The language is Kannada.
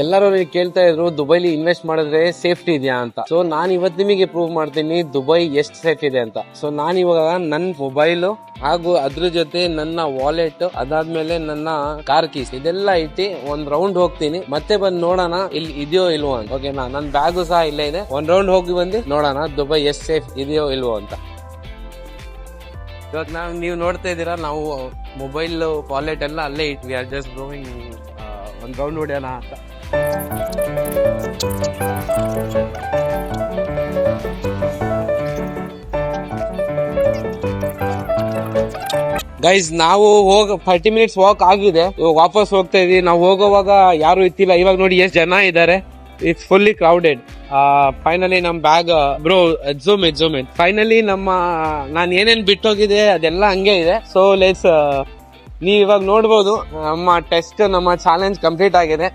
ಎಲ್ಲರೂ ಕೇಳ್ತಾ ಇದ್ರು ದುಬೈಲಿ ಇನ್ವೆಸ್ಟ್ ಮಾಡಿದ್ರೆ ಸೇಫ್ಟಿ ಇದೆಯಾ ಅಂತ. ಸೊ ನಾನು ಇವತ್ತು ನಿಮಗೆ ಪ್ರೂವ್ ಮಾಡ್ತೀನಿ ದುಬೈ ಎಷ್ಟು ಸೇಫ್ ಇದೆ ಅಂತ. ಸೊ ನಾನು ಇವಾಗ ನನ್ನ ಮೊಬೈಲ್ ಹಾಗೂ ಅದ್ರ ಜೊತೆ ನನ್ನ ವಾಲೆಟ್, ಅದಾದ್ಮೇಲೆ ನನ್ನ ಕಾರ್ ಕೀಸ್ ಇದೆಲ್ಲ ಇಟ್ಟು ಒಂದ್ ರೌಂಡ್ ಹೋಗ್ತೀನಿ, ಮತ್ತೆ ಬಂದು ನೋಡೋಣ ಇಲ್ಲಿ ಇದೆಯೋ ಇಲ್ವೋ ಅಂತ. ಓಕೆನಾ, ನನ್ನ ಬ್ಯಾಗು ಸಹ ಇಲ್ಲೇ ಇದೆ. ಒಂದ್ ರೌಂಡ್ ಹೋಗಿ ಬಂದು ನೋಡೋಣ ದುಬೈ ಎಷ್ಟು ಸೇಫ್ ಇದೆಯೋ ಇಲ್ವೋ ಅಂತ. ಇವಾಗ ನೀವು ನೋಡ್ತಾ ಇದ್ದೀರಾ, ನಾವು ಮೊಬೈಲ್ ವಾಲೆಟ್ ಎಲ್ಲ ಅಲ್ಲೇ ಇಟ್ವಿ. ಆರ್ ಜಸ್ಟ್ ಗೋಯಿಂಗ್ ಒಂದ್ ರೌಂಡ್ ಹೊಡೆಯೋಣ ಅಂತ. ಗೈಸ್, ನಾವು 30 ಮಿನಿಟ್ಸ್ ವಾಕ್ ಆಗಿದೆ, ಇವಾಗ ವಾಪಸ್ ಹೋಗ್ತಾ ಇದೀವಿ. ನಾವು ಹೋಗೋವಾಗ ಯಾರು ಇತ್ತಿಲ್ಲ, ಇವಾಗ ನೋಡಿ ಎಷ್ಟು ಜನ ಇದ್ದಾರೆ. It's fully crowded. ಫೈನಲಿ ನಮ್ bag bro zoom it finally ನಾನು ಏನೇನ್ ಬಿಟ್ಟೋಗಿದೆ ಅದೆಲ್ಲ ಹಂಗೆ ಇದೆ. ಸೊ ಲೆಟ್ಸ್, ನೀವ್ ಇವಾಗ ನೋಡ್ಬೋದು ನಮ್ಮ ಟೆಸ್ಟ್, ನಮ್ಮ ಚಾಲೆಂಜ್ ಕಂಪ್ಲೀಟ್ ಆಗಿದೆ.